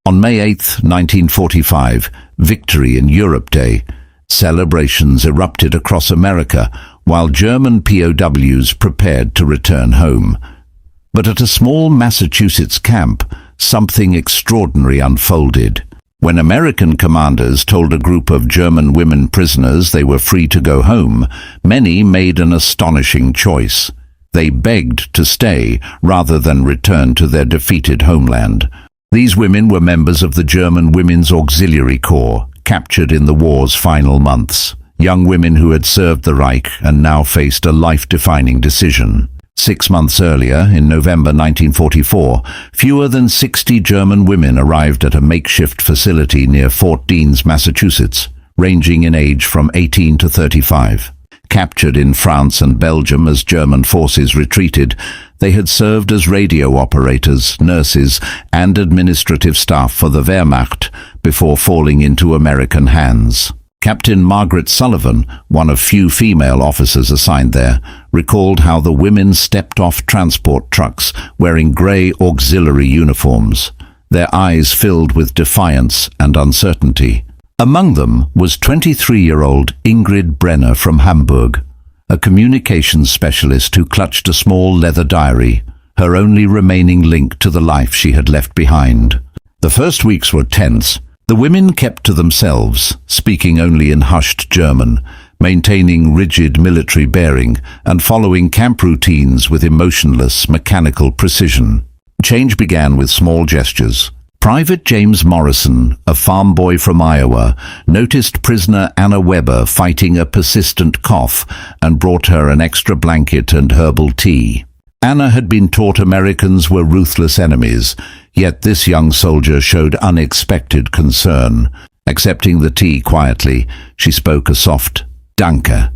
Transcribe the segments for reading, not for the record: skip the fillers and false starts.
On May 8, 1945, Victory in Europe Day, celebrations erupted across America while German POWs prepared to return home. But at a small Massachusetts camp, something extraordinary unfolded. When American commanders told a group of German women prisoners they were free to go home, many made an astonishing choice. They begged to stay rather than return to their defeated homeland. These women were members of the German Women's Auxiliary Corps, captured in the war's final months. Young women who had served the Reich and now faced a life-defining decision. 6 months earlier, in November 1944, fewer than 60 German women arrived at a makeshift facility near Fort Deans, Massachusetts, ranging in age from 18 to 35. Captured in France and Belgium as German forces retreated, they had served as radio operators, nurses, and administrative staff for the Wehrmacht before falling into American hands. Captain Margaret Sullivan, one of few female officers assigned there, recalled how the women stepped off transport trucks wearing grey auxiliary uniforms, their eyes filled with defiance and uncertainty. Among them was 23-year-old Ingrid Brenner from Hamburg, a communications specialist who clutched a small leather diary, her only remaining link to the life she had left behind. The first weeks were tense. The women kept to themselves, speaking only in hushed German, maintaining rigid military bearing, and following camp routines with emotionless, mechanical precision. Change began with small gestures. Private James Morrison, a farm boy from Iowa, noticed prisoner Anna Weber fighting a persistent cough and brought her an extra blanket and herbal tea. Anna had been taught Americans were ruthless enemies, yet this young soldier showed unexpected concern. Accepting the tea quietly, she spoke a soft "Danke,"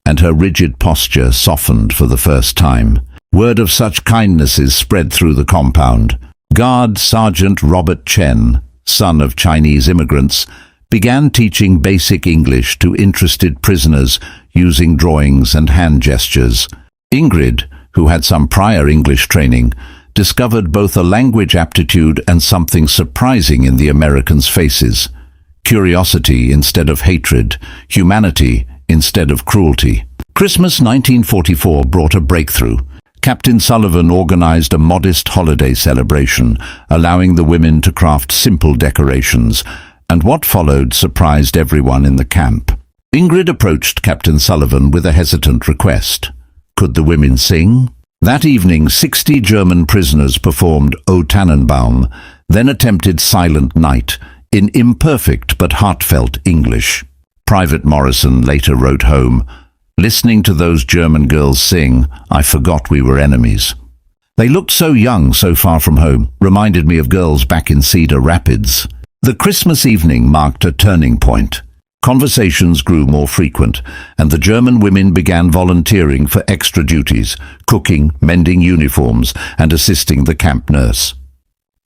and her rigid posture softened for the first time. Word of such kindnesses spread through the compound. Guard Sergeant Robert Chen, son of Chinese immigrants, began teaching basic English to interested prisoners using drawings and hand gestures. Ingrid, who had some prior English training, discovered both a language aptitude and something surprising in the Americans' faces. Curiosity instead of hatred, humanity instead of cruelty. Christmas 1944 brought a breakthrough. Captain Sullivan organized a modest holiday celebration, allowing the women to craft simple decorations, and what followed surprised everyone in the camp. Ingrid approached Captain Sullivan with a hesitant request. Could the women sing? That evening, 60 German prisoners performed O Tannenbaum, then attempted Silent Night in imperfect but heartfelt English. Private Morrison later wrote home, "Listening to those German girls sing, I forgot we were enemies. They looked so young, so far from home, reminded me of girls back in Cedar Rapids." The Christmas evening marked a turning point. Conversations grew more frequent, and the German women began volunteering for extra duties, cooking, mending uniforms, and assisting the camp nurse.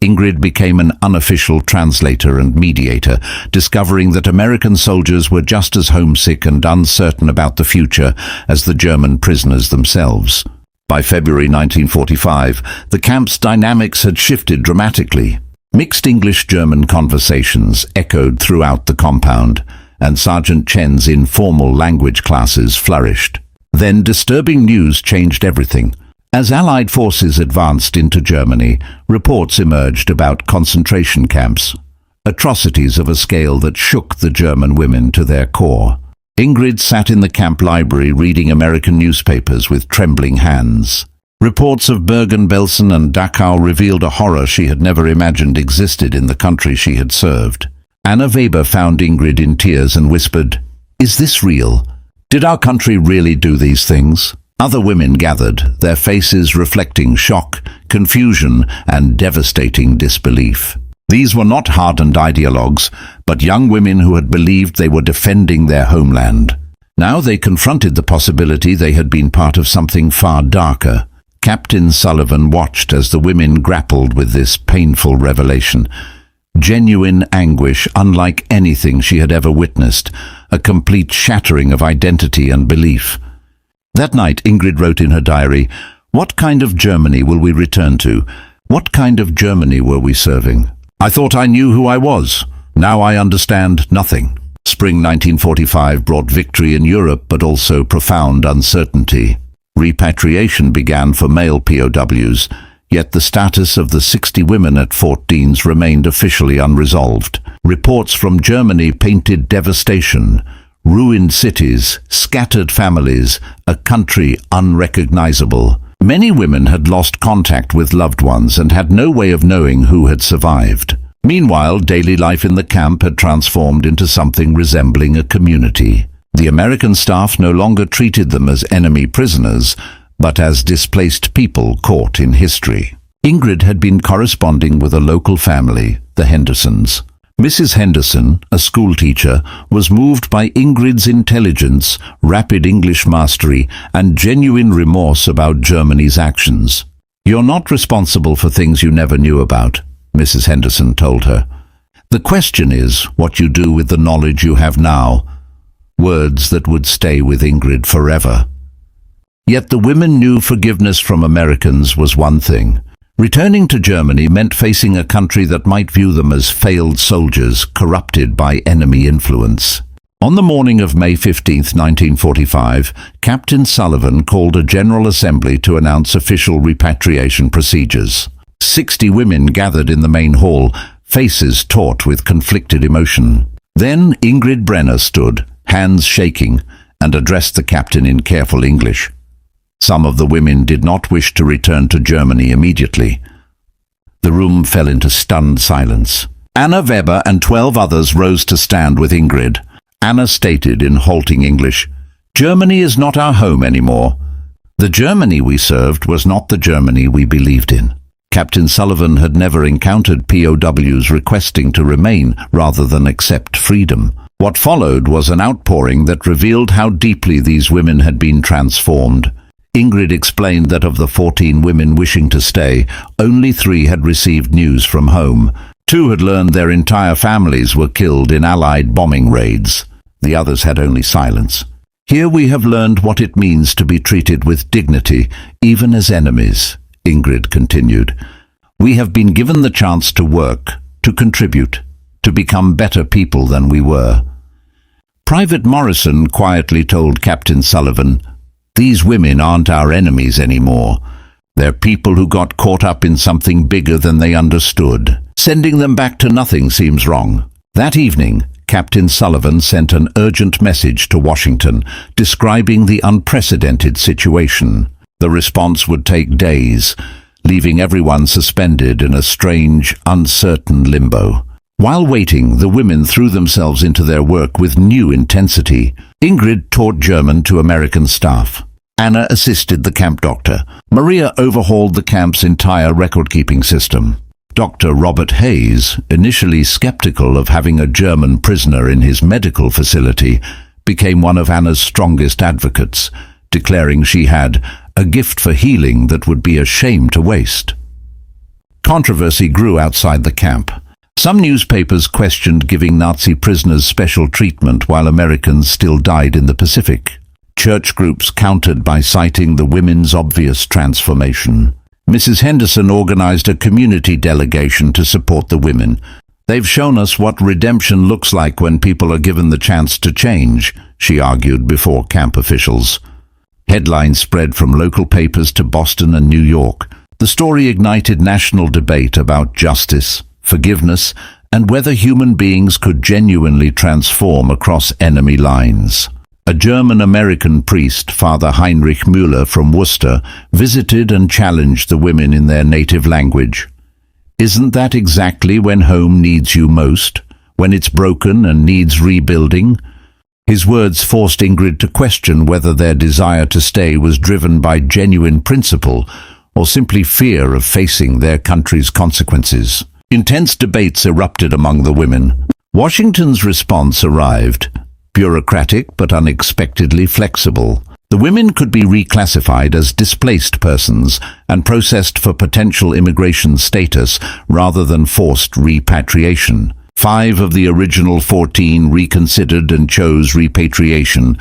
Ingrid became an unofficial translator and mediator, discovering that American soldiers were just as homesick and uncertain about the future as the German prisoners themselves. By February 1945, the camp's dynamics had shifted dramatically. Mixed English-German conversations echoed throughout the compound, and Sergeant Chen's informal language classes flourished. Then disturbing news changed everything. As Allied forces advanced into Germany, reports emerged about concentration camps, atrocities of a scale that shook the German women to their core. Ingrid sat in the camp library reading American newspapers with trembling hands. Reports of Bergen-Belsen and Dachau revealed a horror she had never imagined existed in the country she had served. Anna Weber found Ingrid in tears and whispered, "Is this real? Did our country really do these things?" Other women gathered, their faces reflecting shock, confusion, and devastating disbelief. These were not hardened ideologues, but young women who had believed they were defending their homeland. Now they confronted the possibility they had been part of something far darker. Captain Sullivan watched as the women grappled with this painful revelation. Genuine anguish unlike anything she had ever witnessed, a complete shattering of identity and belief. That night, Ingrid wrote in her diary, "What kind of Germany will we return to? What kind of Germany were we serving? I thought I knew who I was. Now I understand nothing. Spring 1945 brought victory in Europe, but also profound uncertainty. Repatriation began for male POWs, yet the status of the 60 women at Fort Deans remained officially unresolved. Reports from Germany painted devastation, ruined cities, scattered families, a country unrecognizable. Many women had lost contact with loved ones and had no way of knowing who had survived. Meanwhile, daily life in the camp had transformed into something resembling a community. The American staff no longer treated them as enemy prisoners, but as displaced people caught in history. Ingrid had been corresponding with a local family, the Hendersons. Mrs. Henderson, a schoolteacher, was moved by Ingrid's intelligence, rapid English mastery, and genuine remorse about Germany's actions. "You're not responsible for things you never knew about," Mrs. Henderson told her. "The question is what you do with the knowledge you have now." Words that would stay with Ingrid forever. Yet the women knew forgiveness from Americans was one thing. Returning to Germany meant facing a country that might view them as failed soldiers corrupted by enemy influence. On the morning of May 15, 1945, Captain Sullivan called a General Assembly to announce official repatriation procedures. 60 women gathered in the main hall, faces taut with conflicted emotion. Then Ingrid Brenner stood, hands shaking, and addressed the captain in careful English. Some of the women did not wish to return to Germany immediately. The room fell into stunned silence. Anna Weber and 12 others rose to stand with Ingrid. Anna stated in halting English, "Germany is not our home anymore. The Germany we served was not the Germany we believed in." Captain Sullivan had never encountered POWs requesting to remain rather than accept freedom. What followed was an outpouring that revealed how deeply these women had been transformed. Ingrid explained that of the 14 women wishing to stay, only 3 had received news from home. 2 had learned their entire families were killed in Allied bombing raids. The others had only silence. "Here we have learned what it means to be treated with dignity, even as enemies," Ingrid continued. "We have been given the chance to work, to contribute, to become better people than we were." Private Morrison quietly told Captain Sullivan, "These women aren't our enemies anymore. They're people who got caught up in something bigger than they understood. Sending them back to nothing seems wrong." That evening, Captain Sullivan sent an urgent message to Washington, describing the unprecedented situation. The response would take days, leaving everyone suspended in a strange, uncertain limbo. While waiting, the women threw themselves into their work with new intensity. Ingrid taught German to American staff. Anna assisted the camp doctor. Maria overhauled the camp's entire record-keeping system. Dr. Robert Hayes, initially skeptical of having a German prisoner in his medical facility, became one of Anna's strongest advocates, declaring she had a gift for healing that would be a shame to waste. Controversy grew outside the camp. Some newspapers questioned giving Nazi prisoners special treatment while Americans still died in the Pacific. Church groups countered by citing the women's obvious transformation. Mrs. Henderson organized a community delegation to support the women. "They've shown us what redemption looks like when people are given the chance to change," she argued before camp officials. Headlines spread from local papers to Boston and New York. The story ignited national debate about justice, forgiveness, and whether human beings could genuinely transform across enemy lines. A German-American priest, Father Heinrich Müller from Worcester, visited and challenged the women in their native language. "Isn't that exactly when home needs you most? When it's broken and needs rebuilding?" His words forced Ingrid to question whether their desire to stay was driven by genuine principle or simply fear of facing their country's consequences. Intense debates erupted among the women. Washington's response arrived, bureaucratic but unexpectedly flexible. The women could be reclassified as displaced persons and processed for potential immigration status rather than forced repatriation. 5 of the original 14 reconsidered and chose repatriation,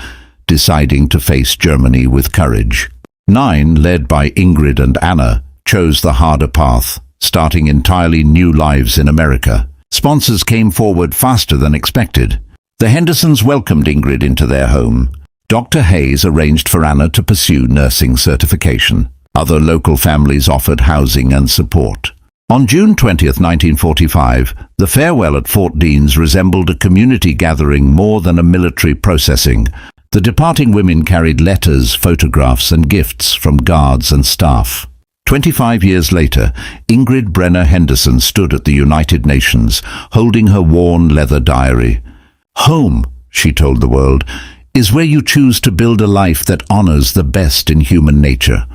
deciding to face Germany with courage. 9, led by Ingrid and Anna, chose the harder path, starting entirely new lives in America. Sponsors came forward faster than expected. The Hendersons welcomed Ingrid into their home. Dr. Hayes arranged for Anna to pursue nursing certification. Other local families offered housing and support. On June 20th, 1945, the farewell at Fort Deans resembled a community gathering more than a military processing. The departing women carried letters, photographs, and gifts from guards and staff. 25 years later, Ingrid Brenner Henderson stood at the United Nations, holding her worn leather diary. "Home," she told the world, "is where you choose to build a life that honors the best in human nature."